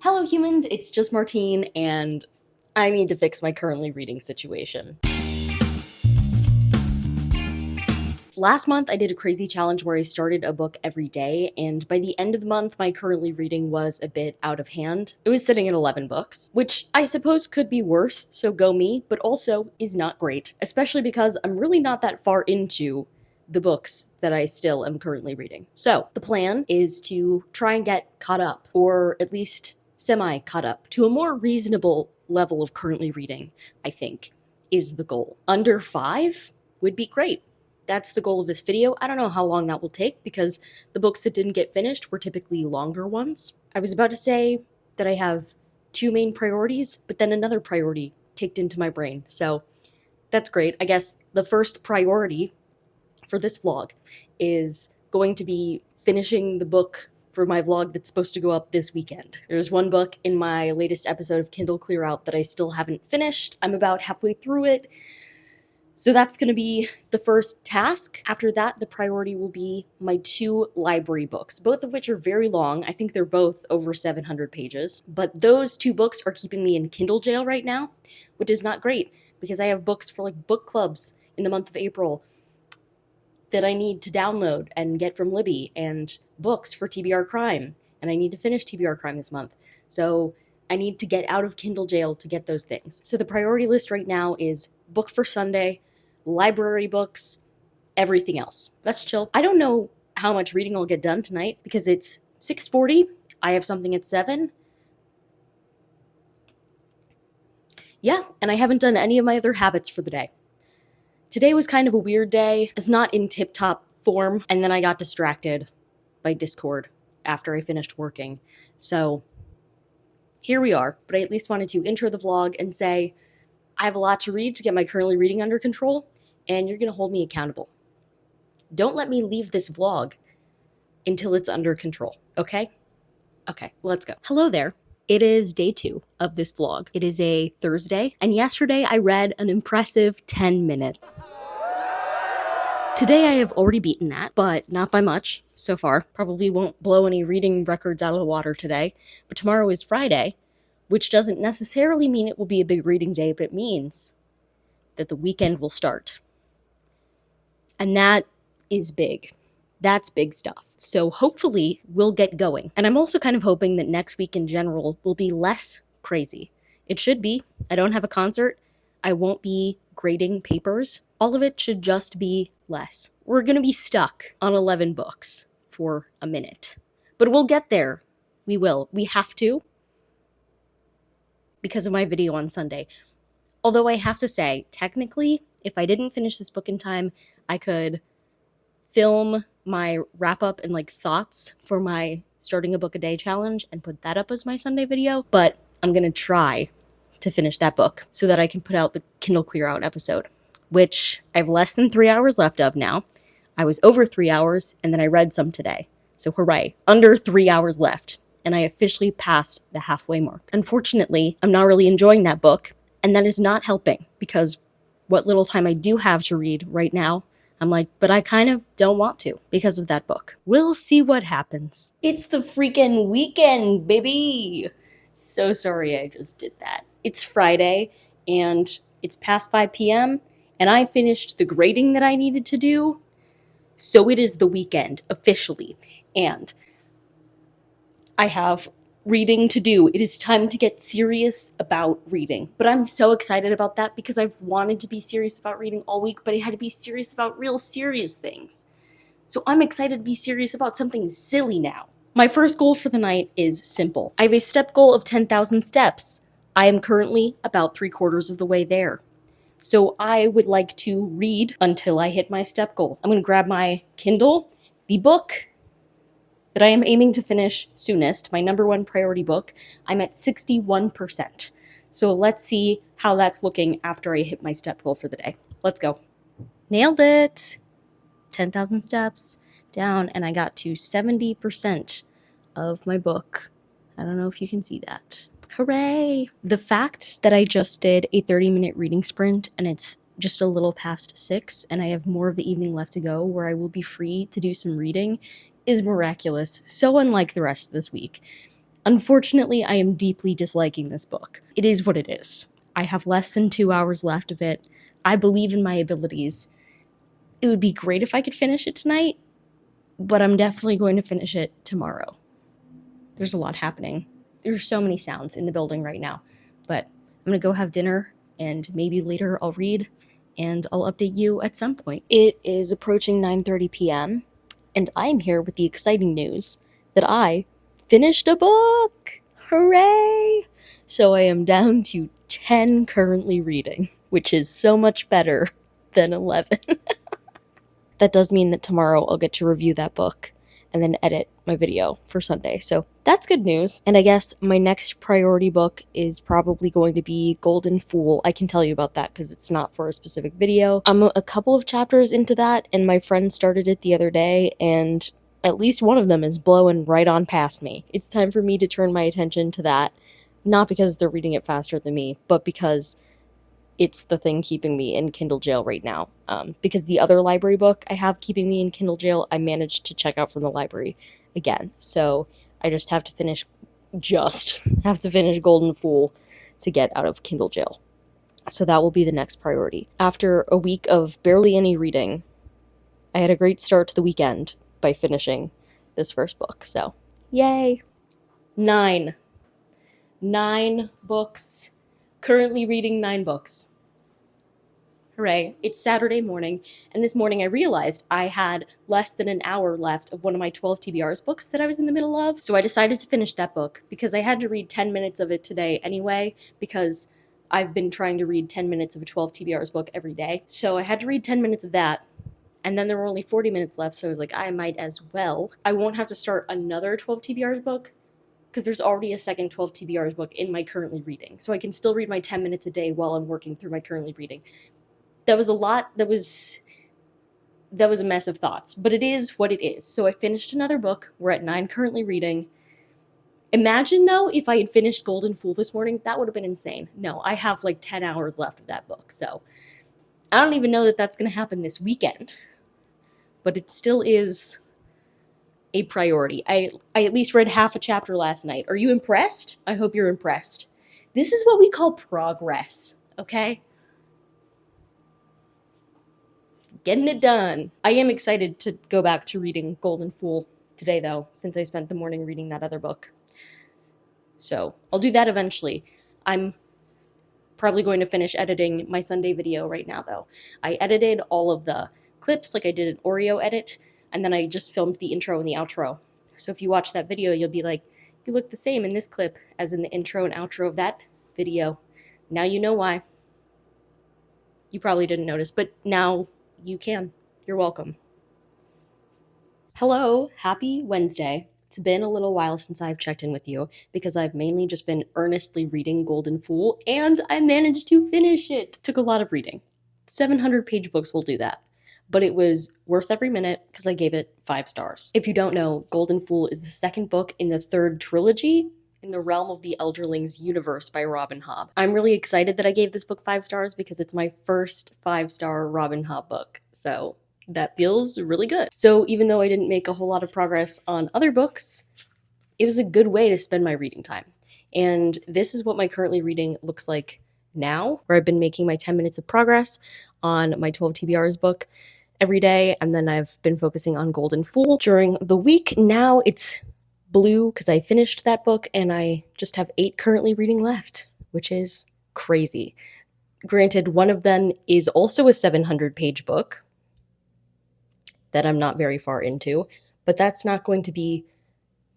Hello humans, it's just Martine, and I need to fix my currently reading situation. Last month I did a crazy challenge where I started a book every day, and by the end of the month my currently reading was a bit out of hand. It was sitting at 11 books, which I suppose could be worse, so go me, but also is not great, especially because I'm really not that far into the books that I still am currently reading. So the plan is to try and get caught up, or at least semi-caught up, to a more reasonable level of currently reading, I think, is the goal. Under 5 would be great. That's the goal of this video. I don't know how long that will take because the books that didn't get finished were typically longer ones. I was about to say that I have 2 main priorities, but then another priority kicked into my brain. So that's great. I guess the first priority for this vlog is going to be finishing the book for my vlog that's supposed to go up this weekend. There's one book in my latest episode of Kindle Clear Out that I still haven't finished. I'm about halfway through it. So that's going to be the first task. After that, the priority will be my 2 library books, both of which are very long. I think they're both over 700 pages. But those 2 books are keeping me in Kindle jail right now, which is not great because I have books for like book clubs in the month of April that I need to download and get from Libby, and books for TBR Crime. And I need to finish TBR Crime this month. So I need to get out of Kindle jail to get those things. So the priority list right now is book for Sunday, library books, everything else. That's chill. I don't know how much reading I'll get done tonight because it's 6:40. I have something at 7. Yeah, and I haven't done any of my other habits for the day. Today was kind of a weird day. It's not in tip-top form, and then I got distracted by Discord after I finished working. So here we are, but I at least wanted to intro the vlog and say I have a lot to read to get my currently reading under control, and you're gonna hold me accountable. Don't let me leave this vlog until it's under control, okay? Okay, let's go. Hello there. It is day 2 of this vlog. It is a Thursday, and yesterday I read an impressive 10 minutes. Today I have already beaten that, but not by much so far. Probably won't blow any reading records out of the water today, but tomorrow is Friday, which doesn't necessarily mean it will be a big reading day, but it means that the weekend will start. And that is big. That's big stuff. So hopefully we'll get going. And I'm also kind of hoping that next week in general will be less crazy. It should be. I don't have a concert. I won't be grading papers. All of it should just be less. We're gonna be stuck on 11 books for a minute. But we'll get there. We will. We have to. Because of my video on Sunday. Although I have to say, technically, if I didn't finish this book in time, I could film my wrap-up and like thoughts for my starting a book a day challenge and put that up as my Sunday video, but I'm gonna try to finish that book so that I can put out the Kindle Clear Out episode, which I have less than 3 hours left of now. I was over 3 hours, and then I read some today. So hooray, under 3 hours left, and I officially passed the halfway mark. Unfortunately, I'm not really enjoying that book, and that is not helping because what little time I do have to read right now, I'm like, but I kind of don't want to because of that book. We'll see what happens. It's the freaking weekend, baby! So sorry I just did that. It's Friday, and it's past 5 p.m., and I finished the grading that I needed to do, so it is the weekend, officially. And I have reading to do. It is time to get serious about reading. But I'm so excited about that because I've wanted to be serious about reading all week, but I had to be serious about real serious things. So I'm excited to be serious about something silly now. My first goal for the night is simple. I have a step goal of 10,000 steps. I am currently about 3/4 of the way there. So I would like to read until I hit my step goal. I'm gonna grab my Kindle, the book that I am aiming to finish soonest, my number 1 priority book. I'm at 61%. So let's see how that's looking after I hit my step goal for the day. Let's go. Nailed it. 10,000 steps down, and I got to 70% of my book. I don't know if you can see that. Hooray! The fact that I just did a 30-minute reading sprint and it's just a little past 6 and I have more of the evening left to go where I will be free to do some reading is miraculous. So unlike the rest of this week. Unfortunately, I am deeply disliking this book. It is what it is. I have less than 2 hours left of it. I believe in my abilities. It would be great if I could finish it tonight, but I'm definitely going to finish it tomorrow. There's a lot happening. There's so many sounds in the building right now, but I'm gonna go have dinner, and maybe later I'll read, and I'll update you at some point. It is approaching 9:30 p.m., and I'm here with the exciting news that I finished a book! Hooray! So I am down to 10 currently reading, which is so much better than 11. That does mean that tomorrow I'll get to review that book and then edit my video for Sunday. So that's good news. And I guess my next priority book is probably going to be Golden Fool. I can tell you about that because it's not for a specific video. I'm a couple of chapters into that, and my friend started it the other day, and at least one of them is blowing right on past me. It's time for me to turn my attention to that, not because they're reading it faster than me, but because it's the thing keeping me in Kindle jail right now. Because the other library book I have keeping me in Kindle jail, I managed to check out from the library again. So I just have to finish Golden Fool to get out of Kindle jail. So that will be the next priority. After a week of barely any reading, I had a great start to the weekend by finishing this first book. So yay. 9 books. Currently reading 9 books. Hooray. It's Saturday morning, and this morning I realized I had less than an hour left of one of my 12 TBRs books that I was in the middle of, so I decided to finish that book because I had to read 10 minutes of it today anyway, because I've been trying to read 10 minutes of a 12 TBRs book every day. So I had to read 10 minutes of that, and then there were only 40 minutes left, so I was like, I might as well. I won't have to start another 12 TBRs book, because there's already a second 12 TBRs book in my currently reading. So I can still read my 10 minutes a day while I'm working through my currently reading. That was a lot. That was a mess of thoughts, but it is what it is. So I finished another book. We're at 9 currently reading. Imagine, though, if I had finished Golden Fool this morning, that would have been insane. No, I have like 10 hours left of that book. So I don't even know that that's going to happen this weekend, but it still is a priority. I at least read half a chapter last night. Are you impressed? I hope you're impressed. This is what we call progress, okay? Getting it done. I am excited to go back to reading Golden Fool today, though, since I spent the morning reading that other book. So I'll do that eventually. I'm probably going to finish editing my Sunday video right now, though. I edited all of the clips, like I did an Oreo edit, and then I just filmed the intro and the outro. So if you watch that video, you'll be like, you look the same in this clip as in the intro and outro of that video. Now you know why. You probably didn't notice, but now you can. You're welcome. Hello, happy Wednesday. It's been a little while since I've checked in with you because I've mainly just been earnestly reading Golden Fool, and I managed to finish it. Took a lot of reading. 700-page books will do that. But it was worth every minute because I gave it 5 stars. If you don't know, Golden Fool is the second book in the 3rd trilogy in the Realm of the Elderlings universe by Robin Hobb. I'm really excited that I gave this book 5 stars because it's my first 5-star Robin Hobb book. So that feels really good. So even though I didn't make a whole lot of progress on other books, it was a good way to spend my reading time. And this is what my currently reading looks like now, where I've been making my 10 minutes of progress on my 12 TBRs book every day, and then I've been focusing on Golden Fool during the week. Now it's blue because I finished that book, and I just have 8 currently reading left, which is crazy. Granted, one of them is also a 700-page book that I'm not very far into, but that's not going to be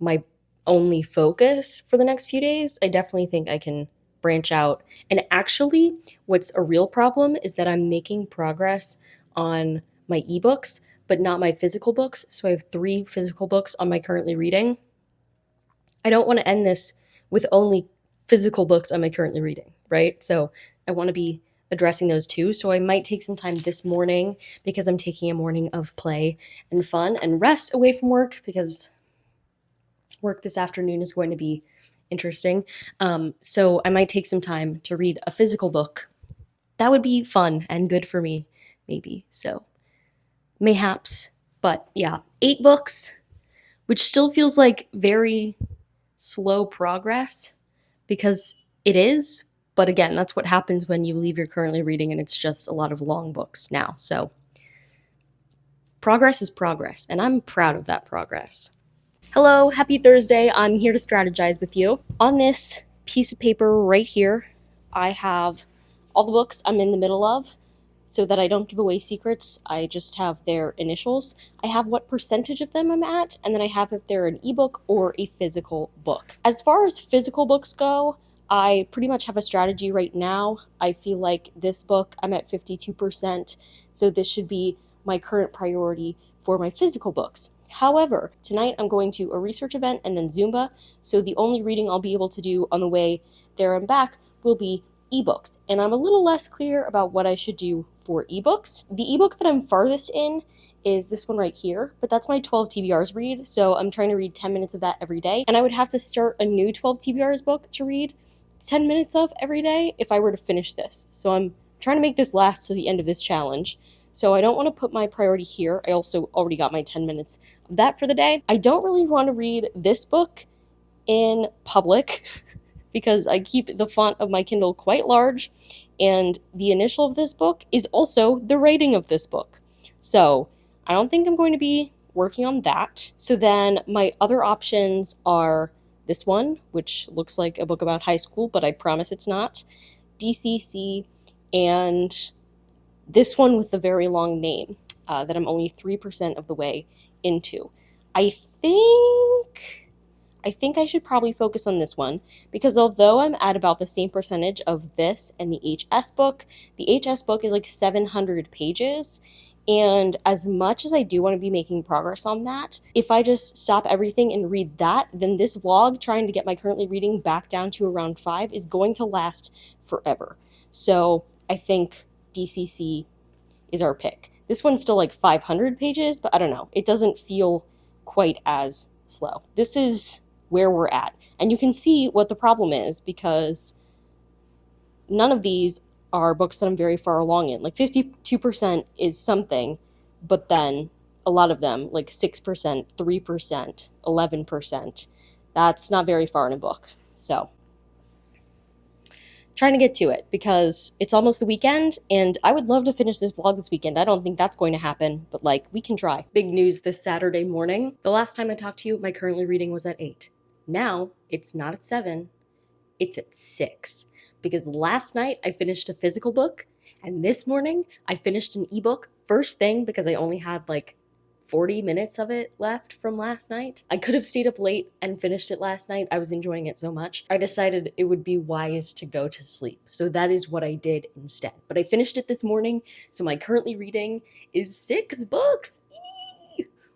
my only focus for the next few days. I definitely think I can branch out. And actually, what's a real problem is that I'm making progress on my ebooks, but not my physical books. So I have 3 physical books on my currently reading. I don't want to end this with only physical books on my currently reading, right? So I want to be addressing those too. So I might take some time this morning because I'm taking a morning of play and fun and rest away from work because work this afternoon is going to be interesting. So I might take some time to read a physical book. That would be fun and good for me, maybe. So mayhaps. But yeah, 8 books, which still feels like very slow progress, because it is. But again, that's what happens when you leave your currently reading and it's just a lot of long books now. So progress is progress, and I'm proud of that progress. Hello, happy Thursday. I'm here to strategize with you. On this piece of paper right here, I have all the books I'm in the middle of. So that I don't give away secrets, I just have their initials. I have what percentage of them I'm at, and then I have if they're an ebook or a physical book. As far as physical books go, I pretty much have a strategy right now. I feel like this book, I'm at 52%, so this should be my current priority for my physical books. However, tonight I'm going to a research event and then Zumba, so the only reading I'll be able to do on the way there and back will be ebooks, and I'm a little less clear about what I should do for ebooks. The ebook that I'm farthest in is this one right here, but that's my 12 TBRs read, so I'm trying to read 10 minutes of that every day, and I would have to start a new 12 TBRs book to read 10 minutes of every day if I were to finish this. So I'm trying to make this last to the end of this challenge. So I don't want to put my priority here. I also already got my 10 minutes of that for the day. I don't really want to read this book in public because I keep the font of my Kindle quite large, and the initial of this book is also the rating of this book. So I don't think I'm going to be working on that. So then my other options are this one, which looks like a book about high school, but I promise it's not, DCC, and this one with the very long name that I'm only 3% of the way into. I think I should probably focus on this one, because although I'm at about the same percentage of this and the HS book, the HS book is like 700 pages. And as much as I do want to be making progress on that, if I just stop everything and read that, then this vlog trying to get my currently reading back down to around 5 is going to last forever. So I think DCC is our pick. This one's still like 500 pages, but I don't know. It doesn't feel quite as slow. This is where we're at. And you can see what the problem is, because none of these are books that I'm very far along in. Like 52% is something, but then a lot of them, like 6%, 3%, 11%, that's not very far in a book. So trying to get to it because it's almost the weekend and I would love to finish this vlog this weekend. I don't think that's going to happen, but like we can try. Big news this Saturday morning. The last time I talked to you, my currently reading was at 8. Now it's not at 7, it's at 6. Because last night I finished a physical book, and this morning I finished an ebook first thing because I only had like 40 minutes of it left from last night. I could have stayed up late and finished it last night. I was enjoying it so much. I decided it would be wise to go to sleep. So that is what I did instead. But I finished it this morning, so my currently reading is 6 books.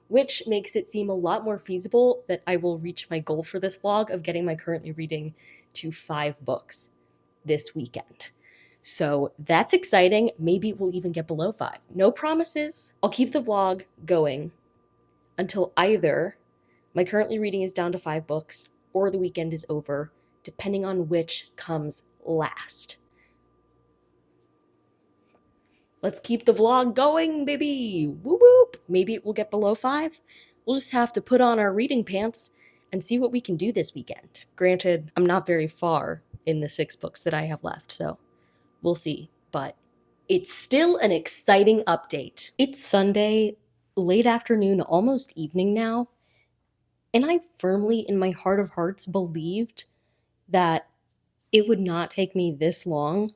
Which makes it seem a lot more feasible that I will reach my goal for this vlog of getting my currently reading to 5 books this weekend. So that's exciting. Maybe we'll even get below 5. No promises. I'll keep the vlog going until either my currently reading is down to 5 books or the weekend is over, depending on which comes last. Let's keep the vlog going, baby. Whoop whoop. Maybe it will get below 5. We'll just have to put on our reading pants and see what we can do this weekend. Granted, I'm not very far in the 6 books that I have left, so we'll see. But it's still an exciting update. It's Sunday, late afternoon, almost evening now, and I firmly, in my heart of hearts, believed that it would not take me this long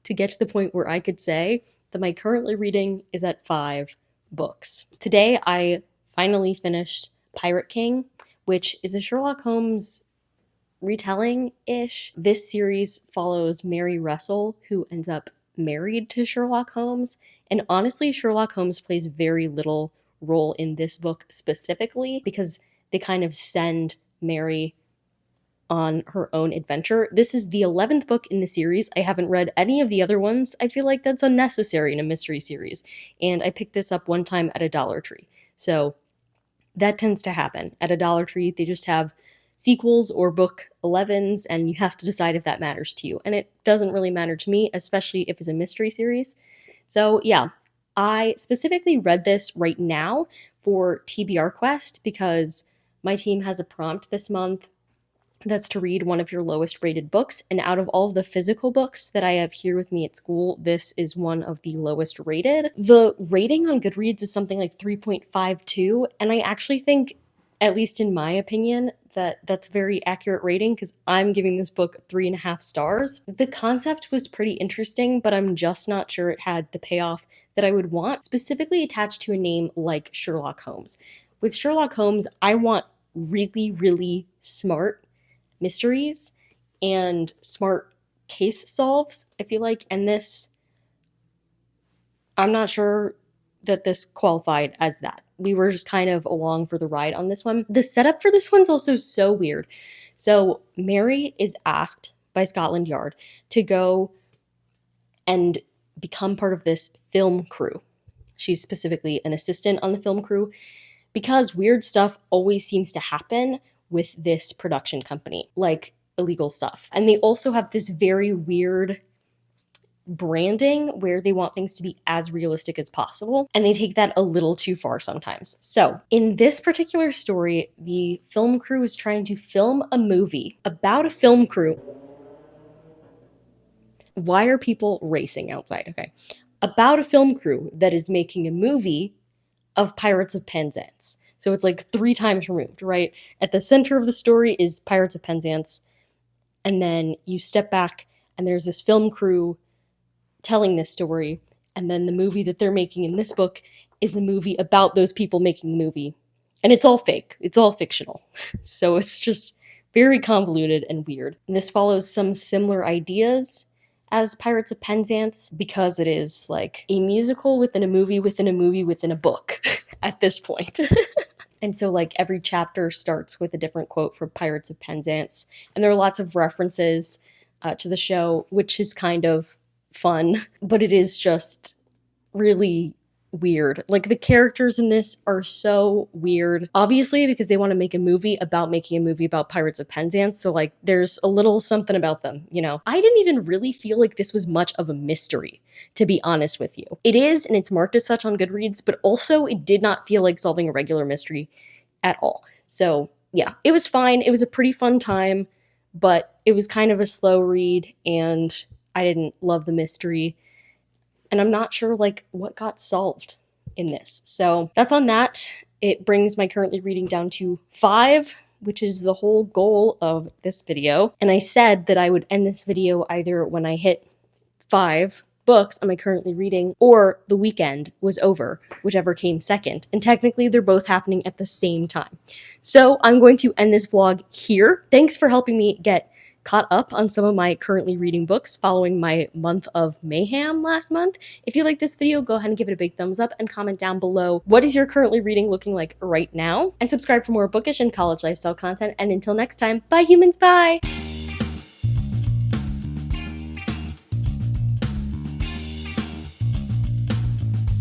to get to the point where I could say that my currently reading is at 5 books. Today, I finally finished Pirate King, which is a Sherlock Holmes retelling-ish. This series follows Mary Russell, who ends up married to Sherlock Holmes. And honestly, Sherlock Holmes plays very little role in this book specifically because they kind of send Mary on her own adventure. This is the 11th book in the series. I haven't read any of the other ones. I feel like that's unnecessary in a mystery series. And I picked this up one time at a Dollar Tree. So that tends to happen. At a Dollar Tree, they just have sequels or book 11s, and you have to decide if that matters to you. And it doesn't really matter to me, especially if it's a mystery series. So yeah, I specifically read this right now for TBR Quest because my team has a prompt this month that's to read one of your lowest rated books. And out of all of the physical books that I have here with me at school, this is one of the lowest rated. The rating on Goodreads is something like 3.52, and I actually think, at least in my opinion, that's a very accurate rating because I'm giving this book 3.5 stars. The concept was pretty interesting, but I'm just not sure it had the payoff that I would want, specifically attached to a name like Sherlock Holmes. With Sherlock Holmes, I want really, really smart mysteries and smart case solves, I feel like, and this, I'm not sure that this qualified as that. We were just kind of along for the ride on this one. The setup for this one's also so weird. So Mary is asked by Scotland Yard to go and become part of this film crew. She's specifically an assistant on the film crew because weird stuff always seems to happen with this production company, like illegal stuff. And they also have this very weird branding where they want things to be as realistic as possible, and they take that a little too far sometimes. So in this particular story, the film crew is trying to film a movie about a film crew. Why are people racing outside? Okay. About a film crew that is making a movie of Pirates of Penzance. So it's like 3 times removed, right? At the center of the story is Pirates of Penzance. And then you step back and there's this film crew telling this story. And then the movie that they're making in this book is a movie about those people making the movie. And it's all fake. It's all fictional. So it's just very convoluted and weird. And this follows some similar ideas as Pirates of Penzance because it is like a musical within a movie within a movie within a book at this point. And so like every chapter starts with a different quote from Pirates of Penzance. And there are lots of references to the show, which is kind of fun, but it is just really weird. Like the characters in this are so weird, obviously because they want to make a movie about making a movie about Pirates of Penzance, so like there's a little something about them, you know. I didn't even really feel like this was much of a mystery, to be honest with you. It is, and it's marked as such on Goodreads, but also it did not feel like solving a regular mystery at all. So yeah, it was fine. It was a pretty fun time, but it was kind of a slow read and I didn't love the mystery. And I'm not sure like what got solved in this. So that's on that. It brings my currently reading down to 5, which is the whole goal of this video. And I said that I would end this video either when I hit 5 books am I currently reading or the weekend was over, whichever came second. And technically they're both happening at the same time. So I'm going to end this vlog here. Thanks for helping me get caught up on some of my currently reading books following my month of mayhem last month. If you like this video, go ahead and give it a big thumbs up and comment down below what is your currently reading looking like right now, and subscribe for more bookish and college lifestyle content. And until next time, bye humans, bye!